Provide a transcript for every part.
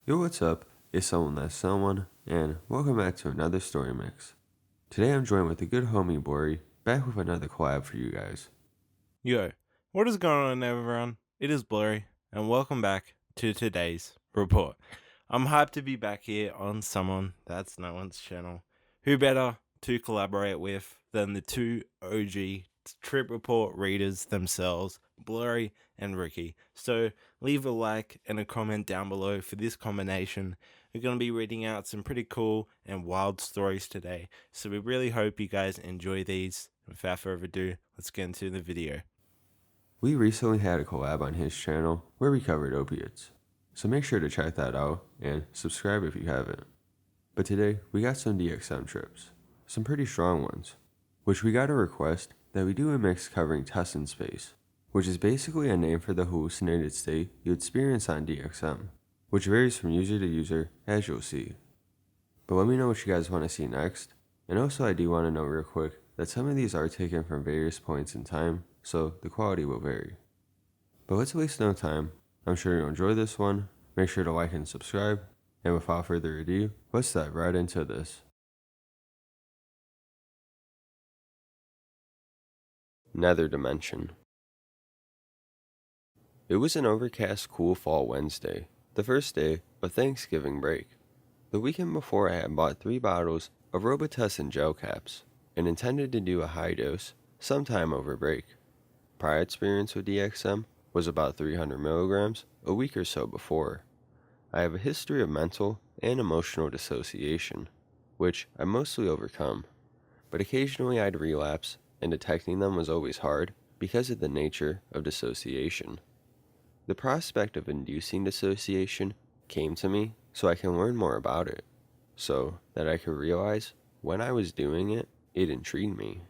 Yo, what's up? It's someone that's someone, and welcome back to another story mix. Today I'm joined with the good homie Blurry, back with another collab for you guys. Yo, what is going on, everyone? It is Blurry, and welcome back to today's report. I'm hyped to be back here on Someone That's No One's channel. Who better to collaborate with than the two OG Trip Report readers themselves, Blurry and Ricky. So leave a like and a comment down below for this combination. We're going to be reading out some pretty cool and wild stories today, so we really hope you guys enjoy these. Without further ado, let's get into the video. We recently had a collab on his channel where we covered opiates, so make sure to check that out and subscribe if you haven't. But today we got some DXM trips, some pretty strong ones, which we got a request that we do a mix covering Tussinspace, which is basically a name for the hallucinated state you experience on DXM, which varies from user to user as you'll see. But let me know what you guys want to see next, and also I do want to know real quick that some of these are taken from various points in time, so the quality will vary. But let's waste no time. I'm sure you'll enjoy this one. Make sure to like and subscribe, and without further ado, let's dive right into this. Nether Dimension. It was an overcast, cool fall Wednesday, the first day of Thanksgiving break. The weekend before, I had bought 3 bottles of Robitussin gel caps and intended to do a high dose sometime over break. Prior experience with DXM was about 300 milligrams a week or so before. I have a history of mental and emotional dissociation, which I mostly overcome, but occasionally I'd relapse, and detecting them was always hard because of the nature of dissociation. The prospect of inducing dissociation came to me so I can learn more about it, so that I could realize when I was doing it, it intrigued me.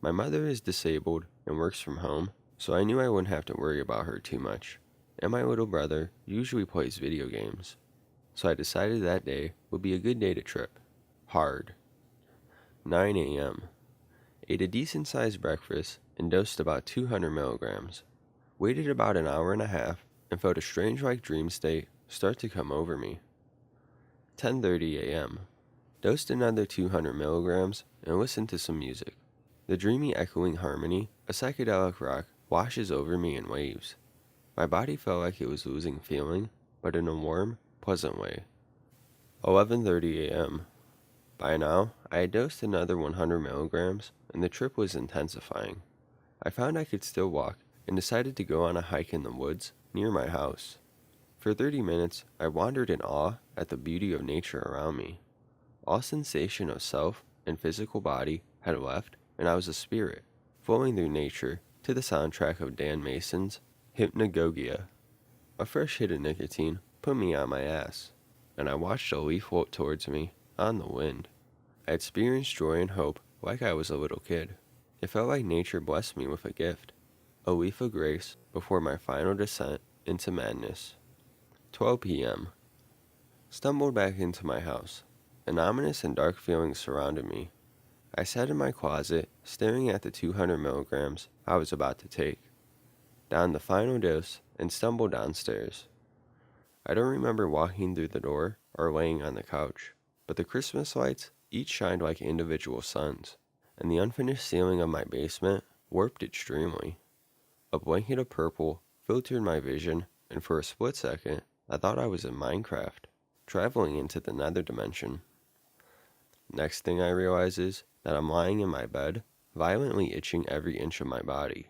My mother is disabled and works from home, so I knew I wouldn't have to worry about her too much, and my little brother usually plays video games, so I decided that day would be a good day to trip. Hard. 9 a.m. Ate a decent-sized breakfast and dosed about 200 milligrams. Waited about an hour and a half and felt a strange dream state start to come over me. 10:30 a.m. Dosed another 200 milligrams and listened to some music. The dreamy echoing harmony of psychedelic rock washes over me in waves. My body felt like it was losing feeling, but in a warm, pleasant way. 11:30 a.m. By now, I had dosed another 100 milligrams and the trip was intensifying. I found I could still walk and decided to go on a hike in the woods near my house. For 30 minutes, I wandered in awe at the beauty of nature around me. All sensation of self and physical body had left, and I was a spirit, flowing through nature to the soundtrack of Dan Mason's Hypnagogia. A fresh hit of nicotine put me on my ass, and I watched a leaf float towards me on the wind. I experienced joy and hope like I was a little kid. It felt like nature blessed me with a gift, a leaf of grace before my final descent into madness. 12 p.m. Stumbled back into my house. An ominous and dark feeling surrounded me. I sat in my closet, staring at the 200 milligrams I was about to take. Downed the final dose and stumbled downstairs. I don't remember walking through the door or laying on the couch, but the Christmas lights each shined like individual suns, and the unfinished ceiling of my basement warped extremely. A blanket of purple filtered my vision, and for a split second, I thought I was in Minecraft, traveling into the nether dimension. Next thing I realize is that I'm lying in my bed, violently itching every inch of my body.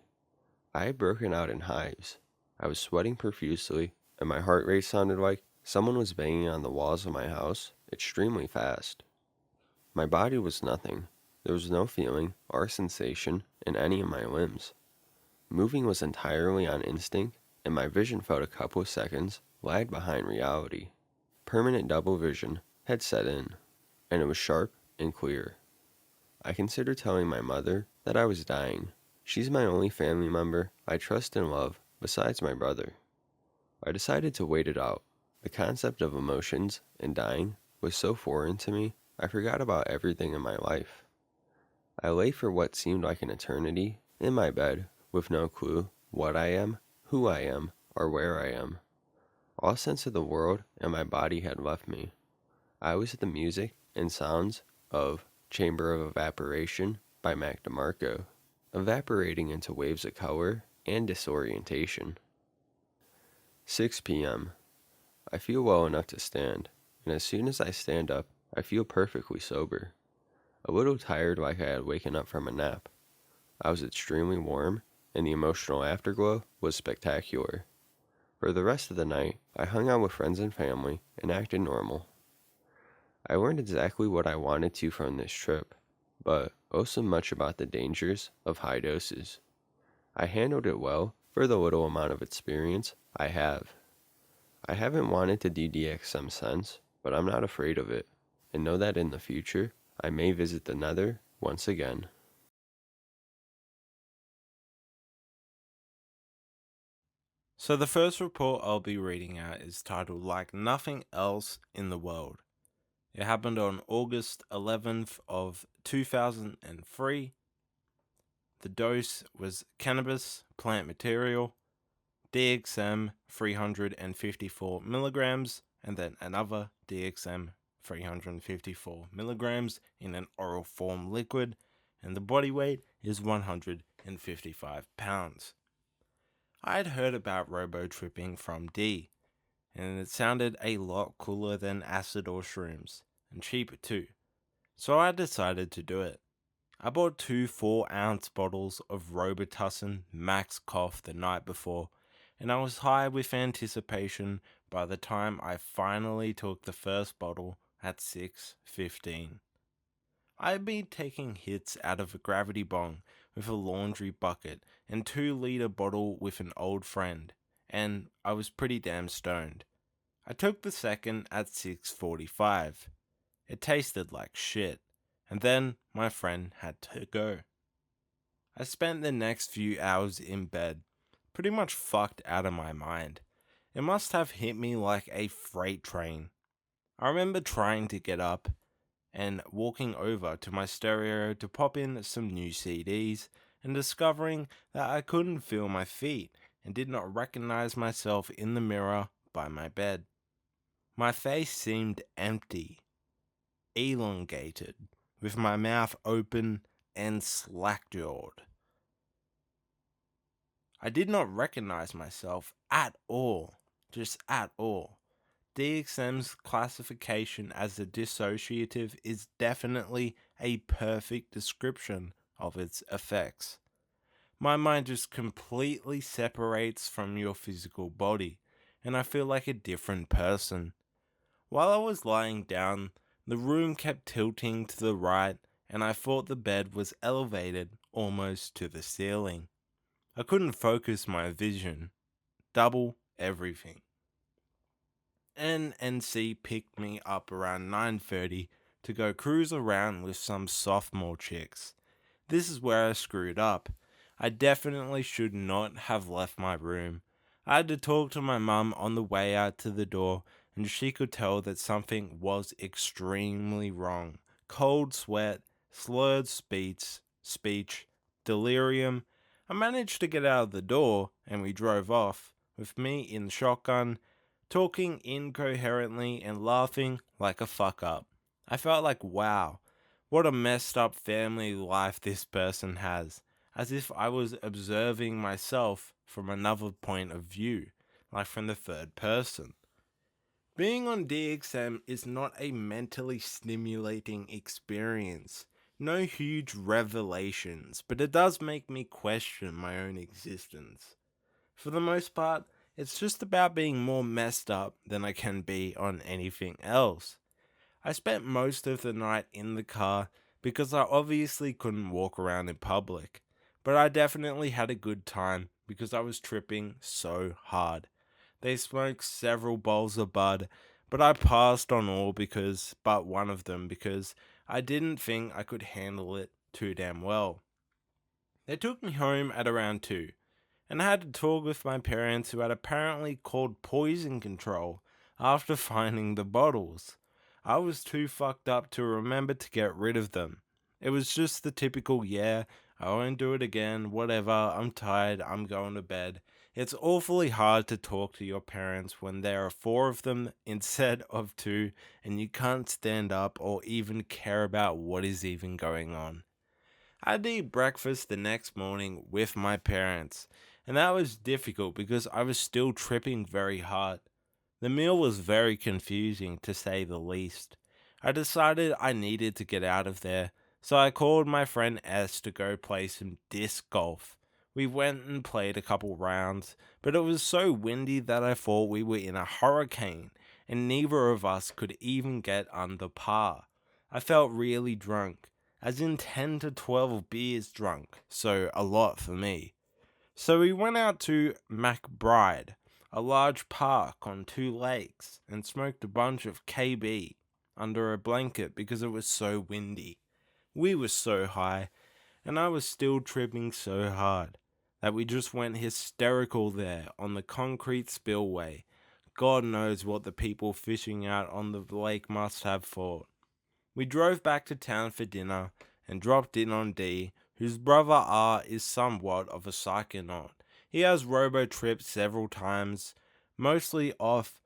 I had broken out in hives. I was sweating profusely, and my heart rate sounded like someone was banging on the walls of my house extremely fast. My body was nothing. There was no feeling or sensation in any of my limbs. Moving was entirely on instinct, and my vision felt a couple of seconds lagged behind reality. Permanent double vision had set in, and it was sharp and clear. I considered telling my mother that I was dying. She's my only family member I trust and love besides my brother. I decided to wait it out. The concept of emotions and dying was so foreign to me, I forgot about everything in my life. I lay for what seemed like an eternity in my bed with no clue what I am, who I am, or where I am. All sense of the world and my body had left me. I was at the music and sounds of Chamber of Evaporation by Mac DeMarco, evaporating into waves of color and disorientation. 6 p.m. I feel well enough to stand, and as soon as I stand up, I feel perfectly sober. A little tired like I had waken up from a nap. I was extremely warm, and the emotional afterglow was spectacular. For the rest of the night, I hung out with friends and family and acted normal. I learned exactly what I wanted to from this trip, but also much about the dangers of high doses. I handled it well for the little amount of experience I have. I haven't wanted to do DXM since, but I'm not afraid of it, and know that in the future, I may visit the Nether once again. So the first report I'll be reading out is titled Like Nothing Else in the World. It happened on August 11th of 2003. The dose was cannabis, plant material, DXM 354 milligrams, and then another DXM 354 milligrams in an oral form liquid, and the body weight is 155 pounds. I had heard about robo-tripping from D, and it sounded a lot cooler than acid or shrooms, and cheaper too, so I decided to do it. I bought 2 4-ounce bottles of Robitussin Max Cough the night before, and I was high with anticipation by the time I finally took the first bottle at 6:15. I had been taking hits out of a gravity bong with a laundry bucket and 2-liter bottle with an old friend, and I was pretty damn stoned. I took the second at 6:45. It tasted like shit, and then my friend had to go. I spent the next few hours in bed, pretty much fucked out of my mind. It must have hit me like a freight train. I remember trying to get up and walking over to my stereo to pop in some new CDs and discovering that I couldn't feel my feet and did not recognize myself in the mirror by my bed. My face seemed empty, elongated, with my mouth open and slack-jawed. I did not recognize myself at all, just at all. DXM's classification as a dissociative is definitely a perfect description of its effects. My mind just completely separates from your physical body, and I feel like a different person. While I was lying down, the room kept tilting to the right, and I thought the bed was elevated almost to the ceiling. I couldn't focus my vision. Double everything. NNC picked me up around 9:30 to go cruise around with some sophomore chicks. This is where I screwed up. I definitely should not have left my room. I had to talk to my mum on the way out to the door, and she could tell that something was extremely wrong. Cold sweat, slurred speech, delirium. I managed to get out of the door, and we drove off, with me in the shotgun, talking incoherently and laughing like a fuck up. I felt like, wow, what a messed up family life this person has, as if I was observing myself from another point of view, like from the third person. Being on DXM is not a mentally stimulating experience. No huge revelations, but it does make me question my own existence. For the most part, it's just about being more messed up than I can be on anything else. I spent most of the night in the car because I obviously couldn't walk around in public, but I definitely had a good time because I was tripping so hard. They smoked several bowls of bud, but I passed on all but one of them because I didn't think I could handle it too damn well. They took me home at around 2, and I had to talk with my parents who had apparently called poison control after finding the bottles. I was too fucked up to remember to get rid of them. It was just the typical, yeah, I won't do it again, whatever, I'm tired, I'm going to bed, It's awfully hard to talk to your parents when there are 4 of them instead of 2 and you can't stand up or even care about what is even going on. I had to eat breakfast the next morning with my parents, and that was difficult because I was still tripping very hard. The meal was very confusing to say the least. I decided I needed to get out of there, so I called my friend S to go play some disc golf. We went and played a couple rounds, but it was so windy that I thought we were in a hurricane, and neither of us could even get under par. I felt really drunk, as in 10 to 12 beers drunk, so a lot for me. So we went out to McBride, a large park on 2 lakes, and smoked a bunch of KB under a blanket because it was so windy. We were so high, and I was still tripping so hard that we just went hysterical there on the concrete spillway. God knows what the people fishing out on the lake must have thought. We drove back to town for dinner and dropped in on D, whose brother R is somewhat of a psychonaut. He has robo-tripped several times, mostly off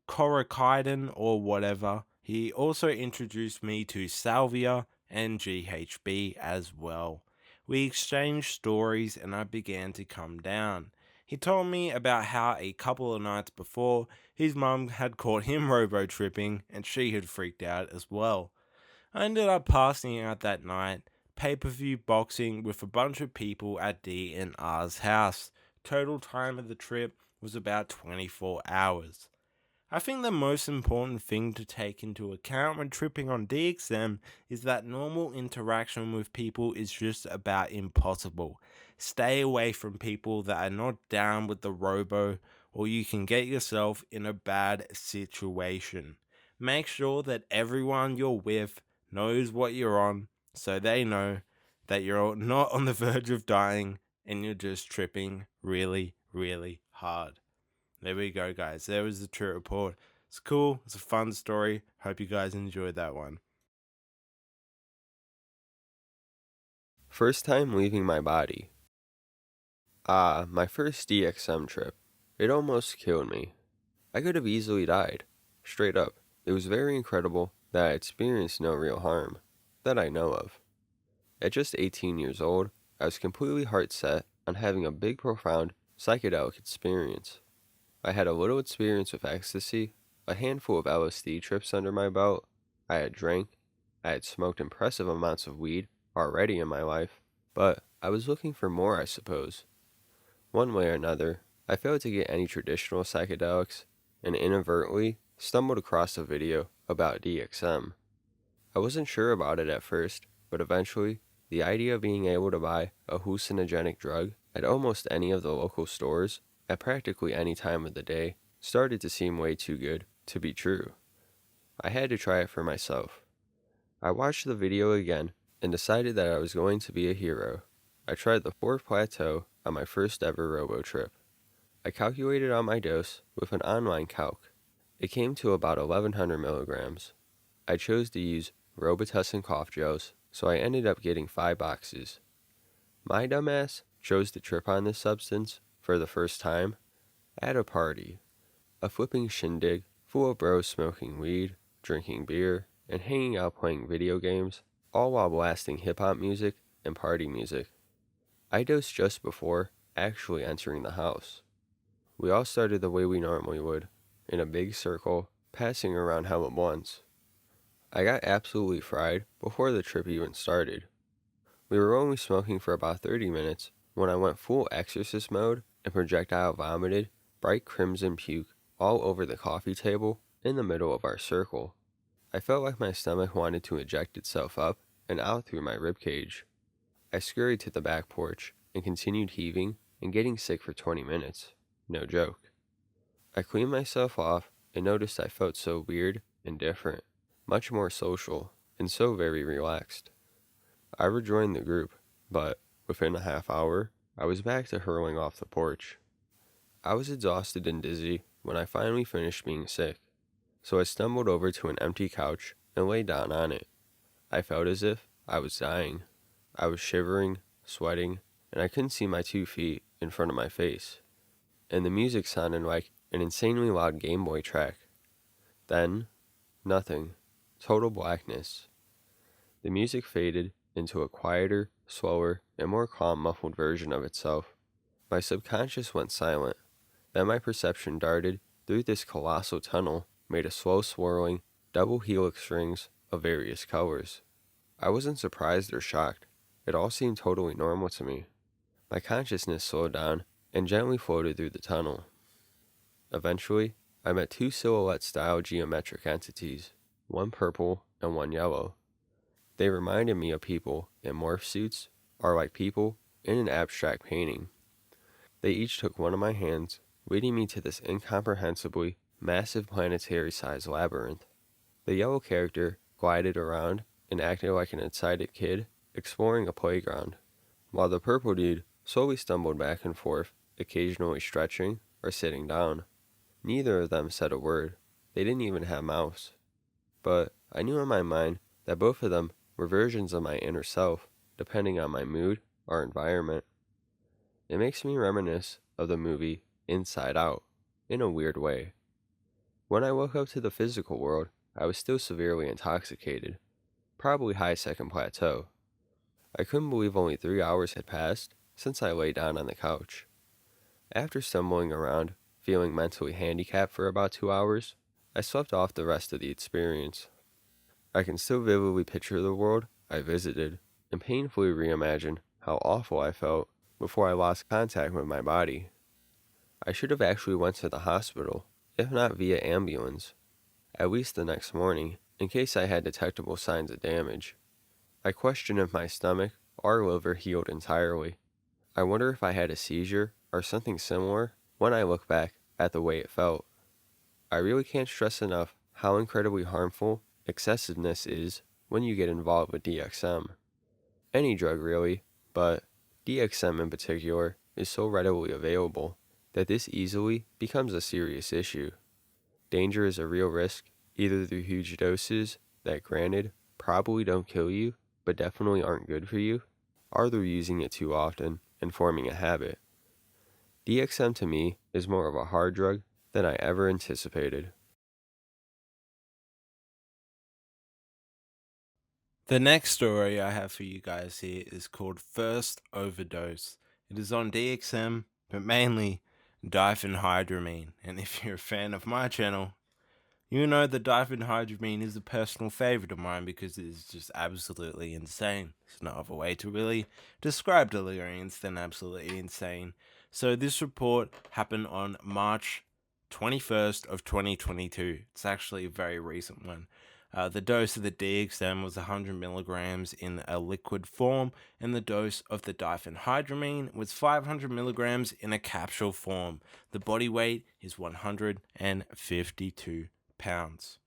Coraciden or whatever. He also introduced me to Salvia and GHB as well. We exchanged stories and I began to come down. He told me about how a couple of nights before, his mum had caught him robo-tripping and she had freaked out as well. I ended up passing out that night, pay-per-view boxing with a bunch of people at D and R's house. Total time of the trip was about 24 hours. I think the most important thing to take into account when tripping on DXM is that normal interaction with people is just about impossible. Stay away from people that are not down with the robo, or you can get yourself in a bad situation. Make sure that everyone you're with knows what you're on, so they know that you're not on the verge of dying and you're just tripping really, really hard. There we go, guys. There was the trip report. It's cool. It's a fun story. Hope you guys enjoyed that one. First time leaving my body. My first DXM trip. It almost killed me. I could have easily died. Straight up. It was very incredible that I experienced no real harm, that I know of. At just 18 years old, I was completely heart set on having a big, profound psychedelic experience. I had a little experience with ecstasy, a handful of LSD trips under my belt. I had drank. I had smoked impressive amounts of weed already in my life, but I was looking for more, I suppose. One way or another, I failed to get any traditional psychedelics and inadvertently stumbled across a video about DXM. I wasn't sure about it at first, but eventually, the idea of being able to buy a hallucinogenic drug at almost any of the local stores at practically any time of the day started to seem way too good to be true. I had to try it for myself. I watched the video again and decided that I was going to be a hero. I tried the 4th plateau on my first ever robo trip. I calculated out my dose with an online calc. It came to about 1100 milligrams. I chose to use Robitussin cough gels, so I ended up getting 5 boxes. My dumbass chose to trip on this substance for the first time at a party. A flipping shindig full of bros smoking weed, drinking beer, and hanging out playing video games, all while blasting hip-hop music and party music. I dosed just before actually entering the house. We all started the way we normally would, in a big circle, passing around hell at once. I got absolutely fried before the trip even started. We were only smoking for about 30 minutes when I went full exorcist mode and projectile vomited bright crimson puke all over the coffee table in the middle of our circle. I felt like my stomach wanted to eject itself up and out through my ribcage. I scurried to the back porch and continued heaving and getting sick for 20 minutes. No joke. I cleaned myself off and noticed I felt so weird and different, much more social, and so very relaxed. I rejoined the group, but within a half hour, I was back to hurling off the porch. I was exhausted and dizzy when I finally finished being sick, so I stumbled over to an empty couch and lay down on it. I felt as if I was dying. I was shivering, sweating, and I couldn't see my 2 feet in front of my face. and the music sounded like an insanely loud Game Boy track. Then, nothing. Total blackness. The music faded into a quieter, slower, and more calm, muffled version of itself. My subconscious went silent. Then my perception darted through this colossal tunnel made of slow swirling, double helix rings of various colors. I wasn't surprised or shocked. It all seemed totally normal to me. My consciousness slowed down and gently floated through the tunnel. Eventually, I met two silhouette-style geometric entities, one purple and one yellow. They reminded me of people in morph suits, or like people in an abstract painting. They each took one of my hands, leading me to this incomprehensibly massive planetary-sized labyrinth. The yellow character glided around and acted like an excited kid exploring a playground, while the purple dude slowly stumbled back and forth, occasionally stretching or sitting down. Neither of them said a word. They didn't even have mouths. But I knew in my mind that both of them were versions of my inner self, depending on my mood or environment. It makes me reminisce of the movie Inside Out, in a weird way. When I woke up to the physical world, I was still severely intoxicated, probably high second plateau. I couldn't believe only 3 hours had passed since I lay down on the couch. After stumbling around, feeling mentally handicapped for about 2 hours, I slept off the rest of the experience. I can still vividly picture the world I visited and painfully reimagine how awful I felt before I lost contact with my body. I should have actually went to the hospital, if not via ambulance, at least the next morning, in case I had detectable signs of damage. I question if my stomach or liver healed entirely. I wonder if I had a seizure or something similar when I look back at the way it felt. I really can't stress enough how incredibly harmful excessiveness is when you get involved with DXM. Any drug really, but DXM in particular is so readily available that this easily becomes a serious issue. Danger is a real risk, either through huge doses that, granted, probably don't kill you, but definitely aren't good for you, or through using it too often and forming a habit. DXM to me is more of a hard drug than I ever anticipated. The next story I have for you guys here is called First Overdose. It is on DXM, but mainly Diphenhydramine. And if you're a fan of my channel, you know that Diphenhydramine is a personal favorite of mine because it is just absolutely insane. There's no other way to really describe deliriums than absolutely insane. So this report happened on March 21st of 2022. It's actually a very recent one. The dose of the DXM was 100 milligrams in a liquid form, and the dose of the diphenhydramine was 500 milligrams in a capsule form. The body weight is 152 pounds.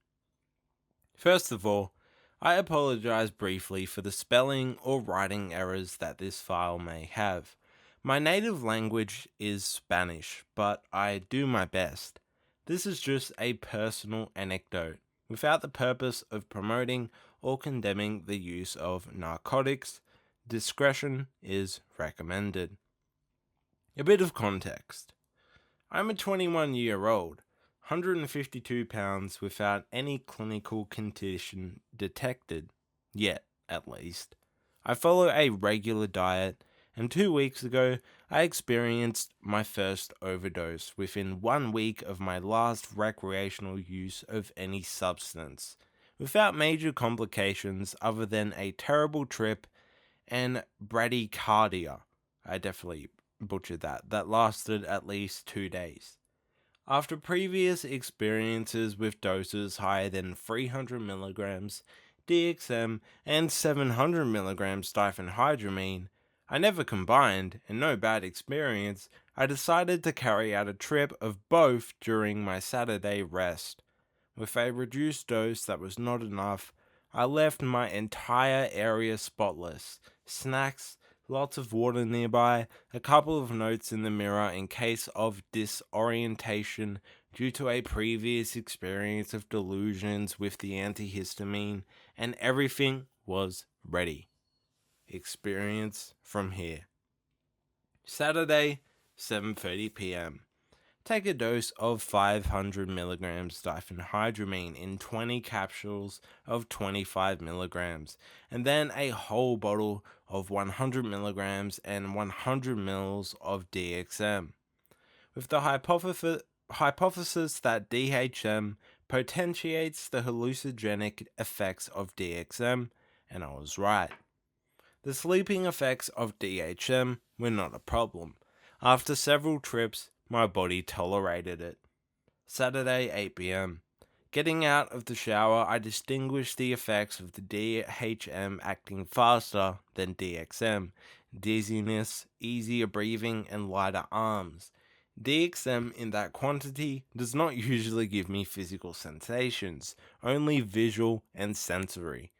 First of all, I apologize briefly for the spelling or writing errors that this file may have. My native language is Spanish, but I do my best. This is just a personal anecdote, without the purpose of promoting or condemning the use of narcotics. Discretion is recommended. A bit of context. I'm a 21-year-old, 152 pounds without any clinical condition detected, yet at least. I follow a regular diet, and 2 weeks ago I experienced my first overdose within 1 week of my last recreational use of any substance, without major complications other than a terrible trip and bradycardia. I definitely butchered that lasted at least 2 days. After previous experiences with doses higher than 300 milligrams DXM and 700 milligrams diphenhydramine, I never combined, and no bad experience, I decided to carry out a trip of both during my Saturday rest. With a reduced dose that was not enough, I left my entire area spotless. Snacks, lots of water nearby, a couple of notes in the mirror in case of disorientation due to a previous experience of delusions with the antihistamine, and everything was ready. Experience from here. Saturday, 7:30 p.m. take a dose of 500 milligrams diphenhydramine in 20 capsules of 25 milligrams, and then a whole bottle of 100 milligrams and 100 mils of DXM, with the hypothesis that DHM potentiates the hallucinogenic effects of DXM, and I was right. The sleeping effects of DHM were not a problem. After several trips, my body tolerated it. Saturday, 8 p.m. Getting out of the shower, I distinguished the effects of the DHM acting faster than DXM. Dizziness, easier breathing, and lighter arms. DXM in that quantity does not usually give me physical sensations, only visual and sensory.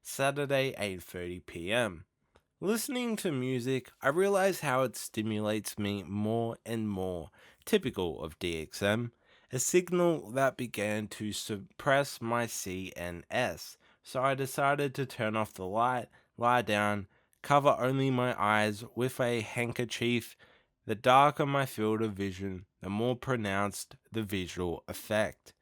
Saturday, 8:30 p.m. Listening to music, I realize how it stimulates me more and more, typical of DXM, a signal that began to suppress my CNS, so I decided to turn off the light, lie down, cover only my eyes with a handkerchief. The darker my field of vision, the more pronounced the visual effect.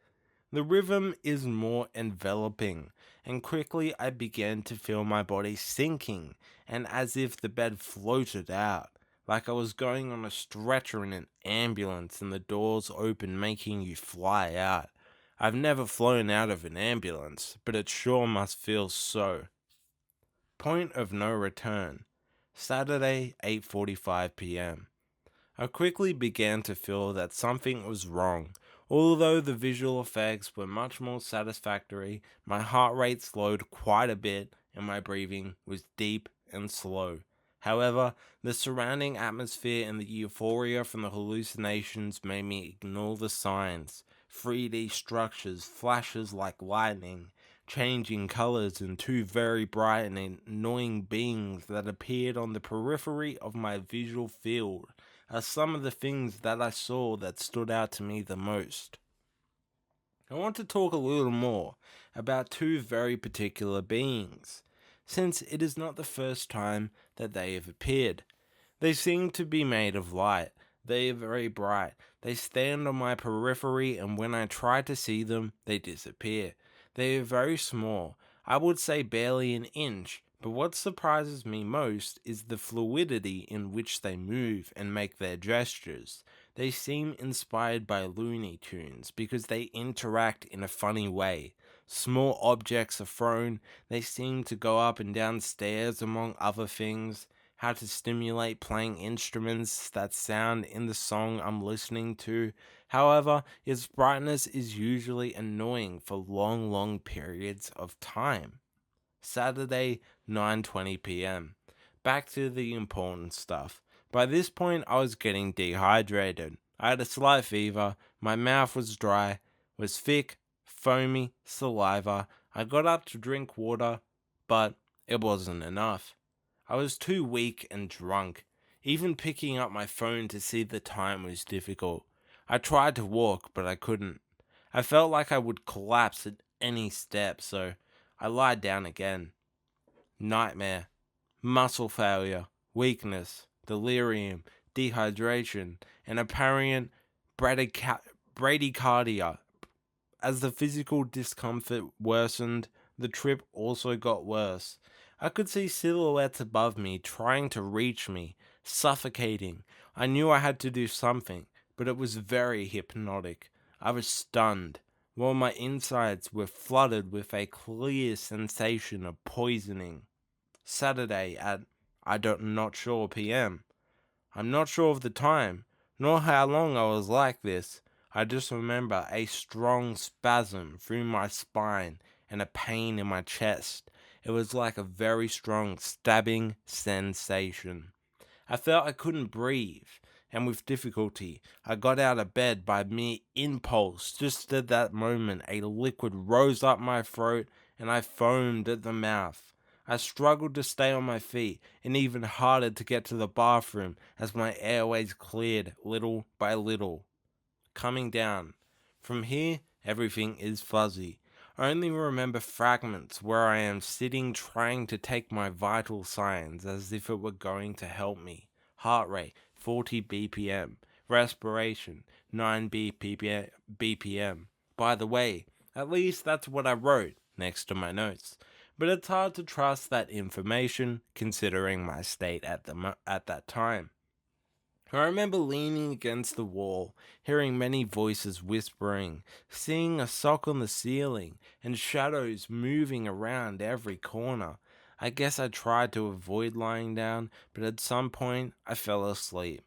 The rhythm is more enveloping, and quickly I began to feel my body sinking, and as if the bed floated out, like I was going on a stretcher in an ambulance and the doors open making you fly out. I've never flown out of an ambulance, but it sure must feel so. Point of no return. Saturday, 8:45 p.m. I quickly began to feel that something was wrong. Although the visual effects were much more satisfactory, my heart rate slowed quite a bit and my breathing was deep and slow. However, the surrounding atmosphere and the euphoria from the hallucinations made me ignore the signs. 3D structures, flashes like lightning, changing colors, and two very bright and annoying beings that appeared on the periphery of my visual field are some of the things that I saw that stood out to me the most. I want to talk a little more about two very particular beings, since it is not the first time that they have appeared. They seem to be made of light. They are very bright. They stand on my periphery, and when I try to see them, they disappear. They are very small. I would say barely an inch. But what surprises me most is the fluidity in which they move and make their gestures. They seem inspired by Looney Tunes because they interact in a funny way. Small objects are thrown, they seem to go up and down stairs among other things. How to stimulate playing instruments that sound in the song I'm listening to. However, its brightness is usually annoying for long periods of time. Saturday, 9:20 p.m. Back to the important stuff. By this point, I was getting dehydrated. I had a slight fever, my mouth was dry, was thick, foamy, saliva. I got up to drink water, but it wasn't enough. I was too weak and drunk. Even picking up my phone to see the time was difficult. I tried to walk, but I couldn't. I felt like I would collapse at any step, so I lied down again. Nightmare, muscle failure, weakness, delirium, dehydration, and apparent bradycardia. As the physical discomfort worsened, the trip also got worse. I could see silhouettes above me trying to reach me, suffocating. I knew I had to do something, but it was very hypnotic. I was stunned, while my insides were flooded with a clear sensation of poisoning. Saturday at not sure p.m. I'm not sure of the time, nor how long I was like this. I just remember a strong spasm through my spine and a pain in my chest. It was like a very strong stabbing sensation. I felt I couldn't breathe, and with difficulty, I got out of bed by mere impulse. Just at that moment, a liquid rose up my throat, and I foamed at the mouth. I struggled to stay on my feet, and even harder to get to the bathroom as my airways cleared little by little. Coming down. From here, everything is fuzzy. I only remember fragments where I am sitting trying to take my vital signs as if it were going to help me. Heart rate 40 BPM, Respiration, 9 BPM. By the way, at least that's what I wrote next to my notes. But it's hard to trust that information considering my state at that time. I remember leaning against the wall, hearing many voices whispering, seeing a sock on the ceiling, and shadows moving around every corner. I guess I tried to avoid lying down, but at some point I fell asleep.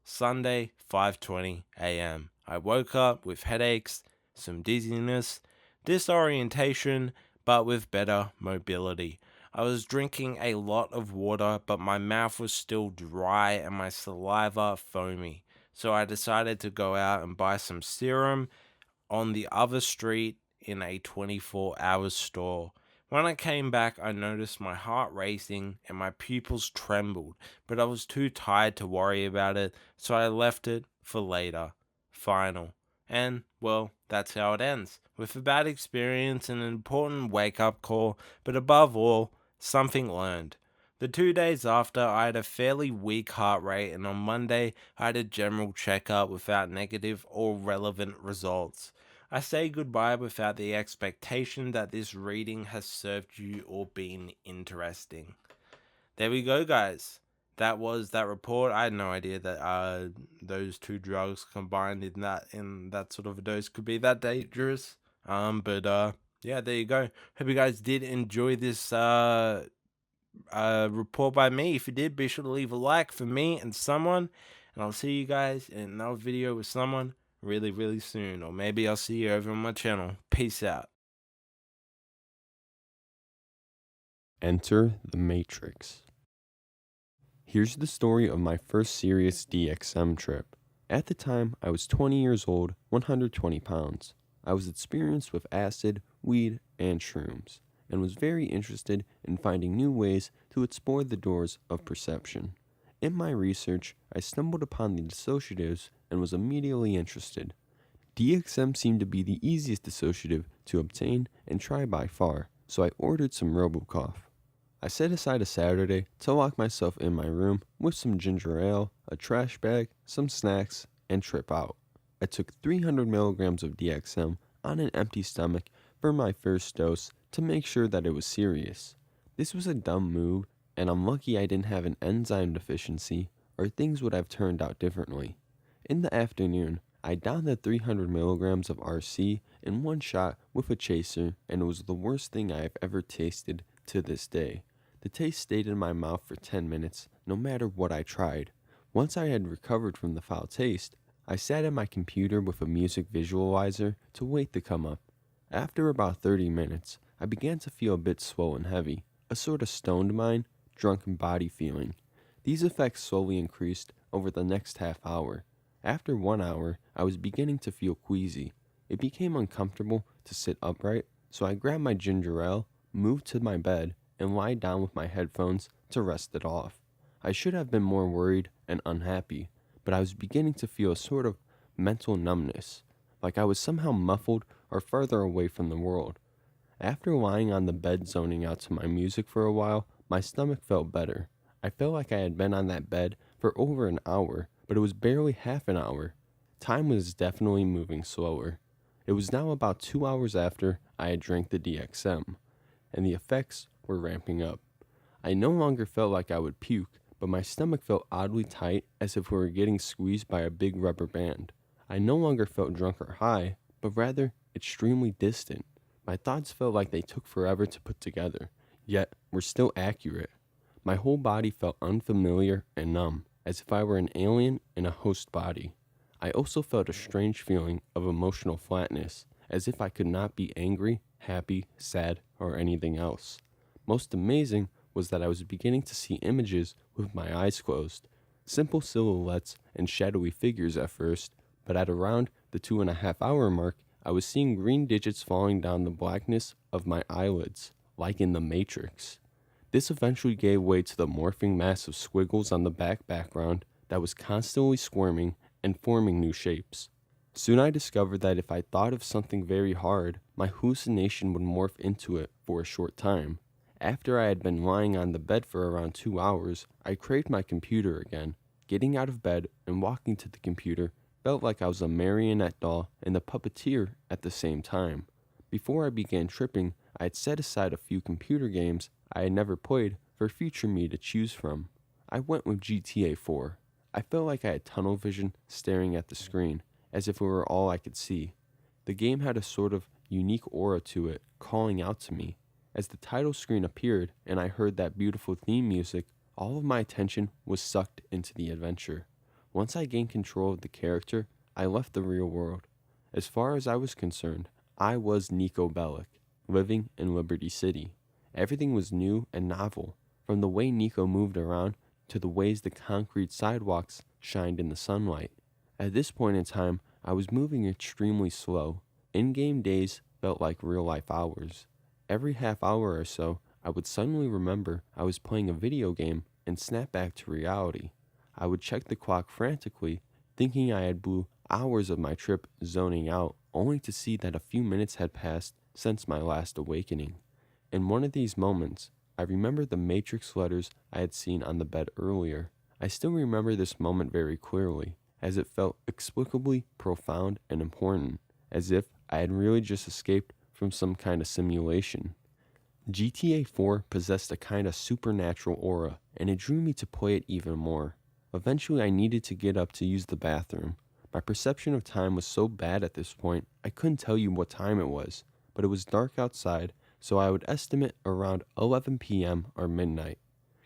Sunday, 5:20 a.m. I woke up with headaches, some dizziness, disorientation, but with better mobility. I was drinking a lot of water, but my mouth was still dry and my saliva foamy. So I decided to go out and buy some serum on the other street in a 24-hour store. When I came back, I noticed my heart racing and my pupils trembled, but I was too tired to worry about it, so I left it for later. Final. And, well, that's how it ends. With a bad experience and an important wake-up call, but above all, something learned. The 2 days after, I had a fairly weak heart rate, and on Monday, I had a general checkup without negative or relevant results. I say goodbye without the expectation that this reading has served you or been interesting. There we go, guys. That was that report. I had no idea that those two drugs combined in that sort of a dose could be that dangerous. But yeah, there you go. Hope you guys did enjoy this report by me. If you did, be sure to leave a like for me and someone, and I'll see you guys in another video with someone really soon, or maybe I'll see you over on my channel. Peace out. Enter the Matrix. Here's the story of my first serious DXM trip. At the time, I was 20 years old, 120 pounds. I was experienced with acid, weed, and shrooms, and was very interested in finding new ways to explore the doors of perception. In my research, I stumbled upon the dissociatives and was immediately interested. DXM seemed to be the easiest dissociative to obtain and try by far, so I ordered some Robocough. I set aside a Saturday to lock myself in my room with some ginger ale, a trash bag, some snacks, and trip out. I took 300 milligrams of DXM on an empty stomach for my first dose to make sure that it was serious. This was a dumb move, and I'm lucky I didn't have an enzyme deficiency or things would have turned out differently. In the afternoon, I downed the 300 milligrams of RC in one shot with a chaser, and it was the worst thing I have ever tasted to this day. The taste stayed in my mouth for 10 minutes, no matter what I tried. Once I had recovered from the foul taste, I sat at my computer with a music visualizer to wait to come up. After about 30 minutes, I began to feel a bit slow and heavy, a sort of stoned mind, drunken body feeling. These effects slowly increased over the next half hour. After 1 hour, I was beginning to feel queasy. It became uncomfortable to sit upright, so I grabbed my ginger ale, moved to my bed, and lied down with my headphones to rest it off. I should have been more worried and unhappy, but I was beginning to feel a sort of mental numbness, like I was somehow muffled or further away from the world. After lying on the bed zoning out to my music for a while, my stomach felt better. I felt like I had been on that bed for over an hour, but it was barely half an hour. Time was definitely moving slower. It was now about 2 hours after I had drank the DXM, and the effects were ramping up. I no longer felt like I would puke, but my stomach felt oddly tight as if it were getting squeezed by a big rubber band. I no longer felt drunk or high, but rather extremely distant. My thoughts felt like they took forever to put together, yet were still accurate. My whole body felt unfamiliar and numb, as if I were an alien in a host body. I also felt a strange feeling of emotional flatness, as if I could not be angry, happy, sad, or anything else. Most amazing was that I was beginning to see images with my eyes closed, simple silhouettes and shadowy figures at first, but at around the 2.5 hour mark, I was seeing green digits falling down the blackness of my eyelids, like in the Matrix. This eventually gave way to the morphing mass of squiggles on the background that was constantly squirming and forming new shapes. Soon I discovered that if I thought of something very hard, my hallucination would morph into it for a short time. After I had been lying on the bed for around 2 hours, I craved my computer again. Getting out of bed and walking to the computer felt like I was a marionette doll and the puppeteer at the same time. Before I began tripping, I had set aside a few computer games I had never played for future me to choose from. I went with GTA 4. I felt like I had tunnel vision staring at the screen, as if it were all I could see. The game had a sort of unique aura to it, calling out to me. As the title screen appeared and I heard that beautiful theme music, all of my attention was sucked into the adventure. Once I gained control of the character, I left the real world. As far as I was concerned, I was Nico Bellic, living in Liberty City. Everything was new and novel, from the way Nico moved around to the ways the concrete sidewalks shined in the sunlight. At this point in time, I was moving extremely slow. In-game days felt like real-life hours. Every half hour or so, I would suddenly remember I was playing a video game and snap back to reality. I would check the clock frantically, thinking I had blew hours of my trip zoning out, only to see that a few minutes had passed since my last awakening. In one of these moments, I remembered the Matrix letters I had seen on the bed earlier. I still remember this moment very clearly, as it felt inexplicably profound and important, as if I had really just escaped from some kind of simulation. GTA 4 possessed a kind of supernatural aura, and it drew me to play it even more. Eventually, I needed to get up to use the bathroom. My perception of time was so bad at this point, I couldn't tell you what time it was, but it was dark outside, so I would estimate around 11 p.m. or midnight.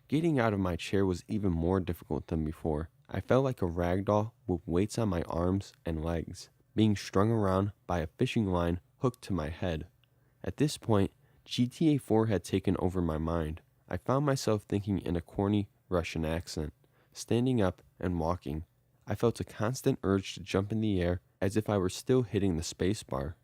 Getting out of my chair was even more difficult than before. I felt like a rag doll with weights on my arms and legs, being strung around by a fishing line hooked to my head. At this point, GTA 4 had taken over my mind. I found myself thinking in a corny Russian accent, standing up and walking. I felt a constant urge to jump in the air as if I were still hitting the space bar.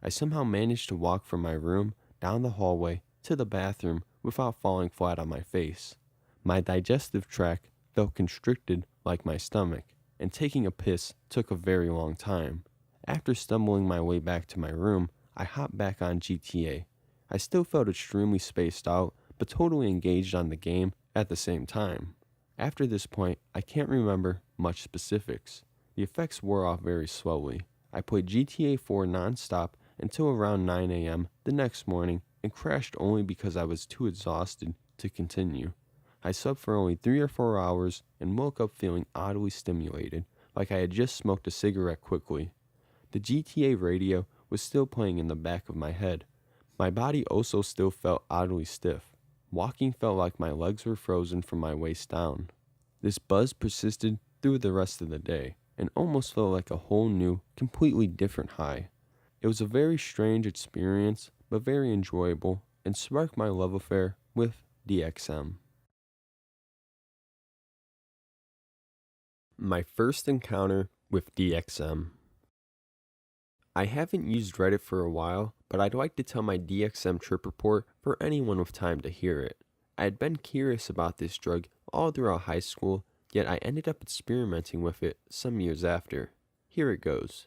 I somehow managed to walk from my room down the hallway to the bathroom without falling flat on my face. My digestive tract felt constricted like my stomach, and taking a piss took a very long time. After stumbling my way back to my room, I hopped back on GTA. I still felt extremely spaced out, but totally engaged on the game at the same time. After this point, I can't remember much specifics. The effects wore off very slowly. I played GTA 4 non-stop until around 9 a.m. the next morning and crashed only because I was too exhausted to continue. I slept for only 3 or 4 hours and woke up feeling oddly stimulated, like I had just smoked a cigarette quickly. The GTA radio was still playing in the back of my head. My body also still felt oddly stiff. Walking felt like my legs were frozen from my waist down. This buzz persisted through the rest of the day, and almost felt like a whole new, completely different high. It was a very strange experience, but very enjoyable, and sparked my love affair with DXM. My first encounter with DXM. I haven't used Reddit for a while, but I'd like to tell my DXM trip report for anyone with time to hear it. I had been curious about this drug all throughout high school, yet I ended up experimenting with it some years after. Here it goes.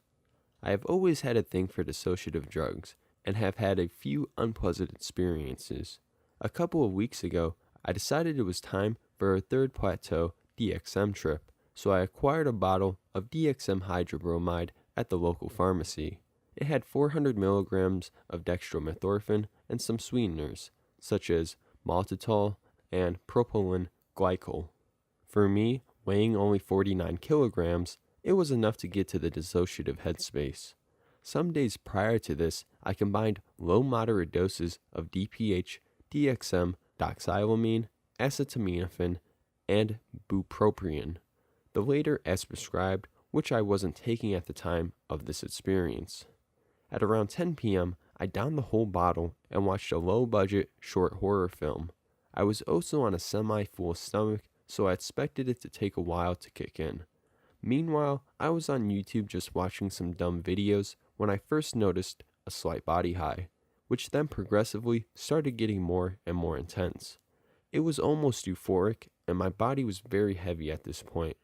I have always had a thing for dissociative drugs, and have had a few unpleasant experiences. A couple of weeks ago, I decided it was time for a third plateau DXM trip, so I acquired a bottle of DXM hydrobromide at the local pharmacy. It had 400 milligrams of dextromethorphan and some sweeteners, such as maltitol and propylene glycol. For me, weighing only 49 kilograms, it was enough to get to the dissociative headspace. Some days prior to this, I combined low-moderate doses of DPH, DXM, doxylamine, acetaminophen, and bupropion. The later as prescribed, which I wasn't taking at the time of this experience. At around 10 p.m., I downed the whole bottle and watched a low-budget short horror film. I was also on a semi-full stomach, so I expected it to take a while to kick in. Meanwhile, I was on YouTube just watching some dumb videos when I first noticed a slight body high, which then progressively started getting more and more intense. It was almost euphoric, and my body was very heavy at this point.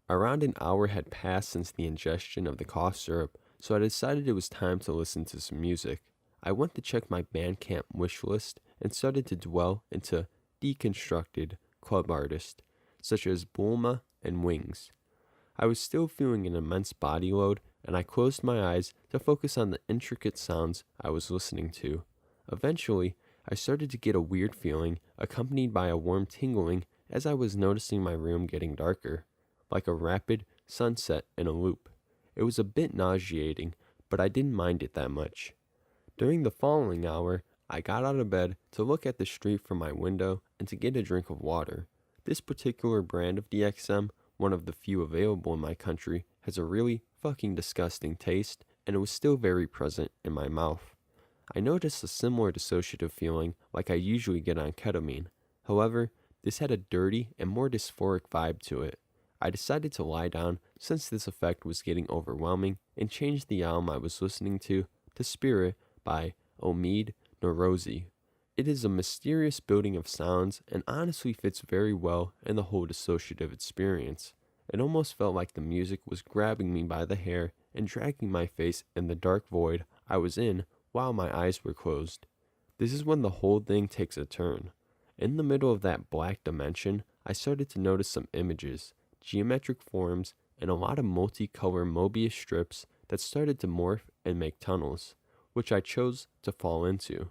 Around an hour had passed since the ingestion of the cough syrup, so I decided it was time to listen to some music. I went to check my Bandcamp wish list and started to dwell into deconstructed club artists, such as Bulma and wings. I was still feeling an immense body load, and I closed my eyes to focus on the intricate sounds I was listening to. Eventually, I started to get a weird feeling, accompanied by a warm tingling as I was noticing my room getting darker, like a rapid sunset in a loop. It was a bit nauseating, but I didn't mind it that much. During the following hour, I got out of bed to look at the street from my window and to get a drink of water. This particular brand of DXM, one of the few available in my country, has a really fucking disgusting taste, and it was still very present in my mouth. I noticed a similar dissociative feeling like I usually get on ketamine. However, this had a dirty and more dysphoric vibe to it. I decided to lie down since this effect was getting overwhelming and changed the album I was listening to Spirit by Omid Norozi. It is a mysterious building of sounds and honestly fits very well in the whole dissociative experience. It almost felt like the music was grabbing me by the hair and dragging my face in the dark void I was in while my eyes were closed. This is when the whole thing takes a turn. In the middle of that black dimension, I started to notice some images, geometric forms, and a lot of multicolor Mobius strips that started to morph and make tunnels, which I chose to fall into.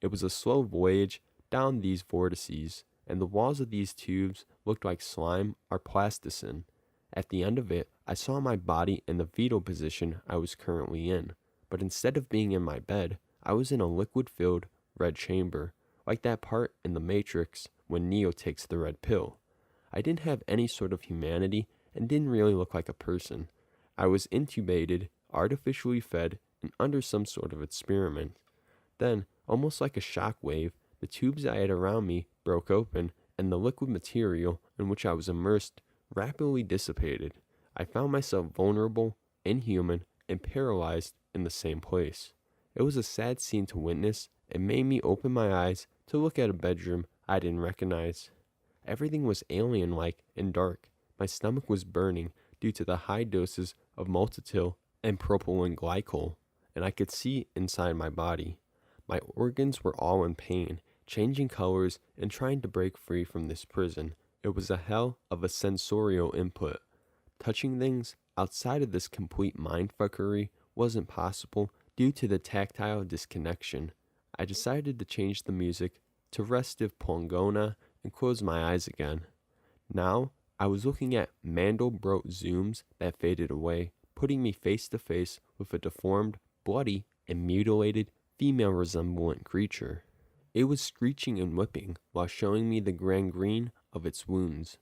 It was a slow voyage down these vortices, and the walls of these tubes looked like slime or plasticine. At the end of it, I saw my body in the fetal position I was currently in, but instead of being in my bed, I was in a liquid-filled red chamber, like that part in The Matrix when Neo takes the red pill. I didn't have any sort of humanity and didn't really look like a person. I was intubated, artificially fed, and under some sort of experiment. Then, almost like a shock wave, the tubes I had around me broke open, and the liquid material in which I was immersed rapidly dissipated. I found myself vulnerable, inhuman, and paralyzed in the same place. It was a sad scene to witness and made me open my eyes to look at a bedroom I didn't recognize. Everything was alien-like and dark. My stomach was burning due to the high doses of maltitol and propylene glycol, and I could see inside my body. My organs were all in pain, changing colors and trying to break free from this prison. It was a hell of a sensorial input. Touching things outside of this complete mindfuckery wasn't possible due to the tactile disconnection. I decided to change the music to Restive Pongona and close my eyes again. Now, I was looking at Mandelbrot zooms that faded away, putting me face to face with a deformed, bloody, and mutilated female-resemblant creature. It was screeching and whipping while showing me the gangrene of its wounds.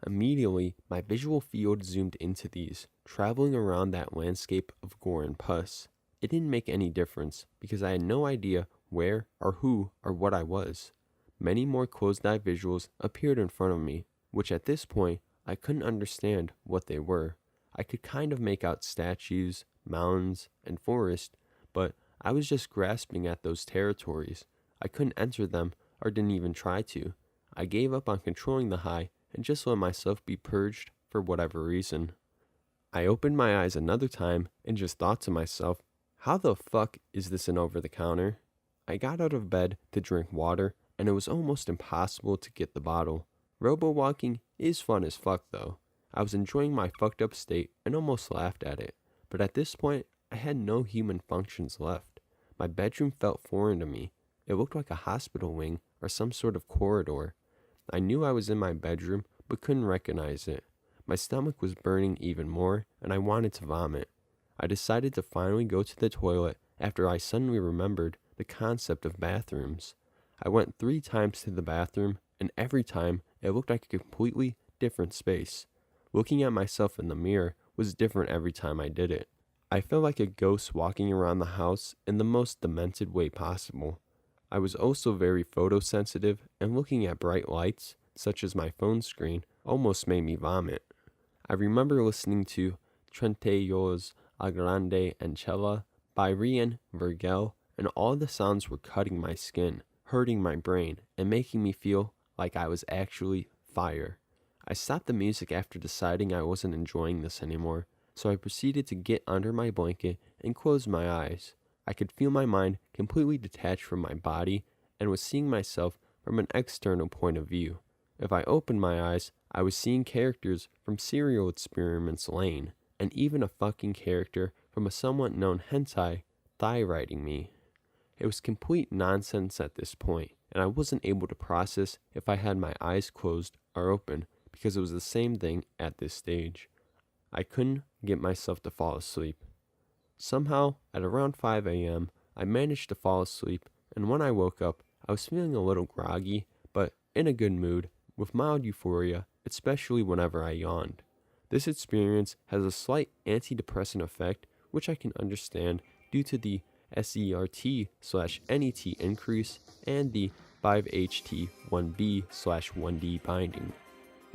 Immediately, my visual field zoomed into these, traveling around that landscape of gore and pus. It didn't make any difference because I had no idea where or who or what I was. Many more closed-eye visuals appeared in front of me, which at this point, I couldn't understand what they were. I could kind of make out statues, mountains, and forest, but I was just grasping at those territories. I couldn't enter them or didn't even try to. I gave up on controlling the high and just let myself be purged for whatever reason. I opened my eyes another time and just thought to myself, how the fuck is this an over-the-counter? I got out of bed to drink water, and it was almost impossible to get the bottle. Robo-walking is fun as fuck though. I was enjoying my fucked up state and almost laughed at it, but at this point, I had no human functions left. My bedroom felt foreign to me. It looked like a hospital wing or some sort of corridor. I knew I was in my bedroom, but couldn't recognize it. My stomach was burning even more, and I wanted to vomit. I decided to finally go to the toilet after I suddenly remembered the concept of bathrooms. I went 3 times to the bathroom, and every time it looked like a completely different space. Looking at myself in the mirror was different every time I did it. I felt like a ghost walking around the house in the most demented way possible. I was also very photosensitive, and looking at bright lights, such as my phone screen, almost made me vomit. I remember listening to Trente Yos a Grande Ancella by Rian Vergel, and all the sounds were cutting my skin, hurting my brain, and making me feel like I was actually fire. I stopped the music after deciding I wasn't enjoying this anymore, so I proceeded to get under my blanket and close my eyes. I could feel my mind completely detached from my body and was seeing myself from an external point of view. If I opened my eyes, I was seeing characters from Serial Experiments Lane, and even a fucking character from a somewhat known hentai thigh-riding me. It was complete nonsense at this point, and I wasn't able to process if I had my eyes closed or open because it was the same thing at this stage. I couldn't get myself to fall asleep. Somehow, at around 5 a.m., I managed to fall asleep, and when I woke up, I was feeling a little groggy, but in a good mood, with mild euphoria, especially whenever I yawned. This experience has a slight antidepressant effect, which I can understand due to the SERT/NET increase and the 5-HT1B/1D binding.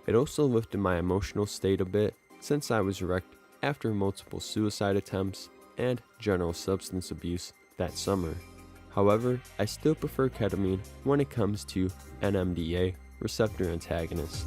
It also lifted my emotional state a bit since I was wrecked after multiple suicide attempts and general substance abuse that summer. However, I still prefer ketamine when it comes to NMDA receptor antagonists.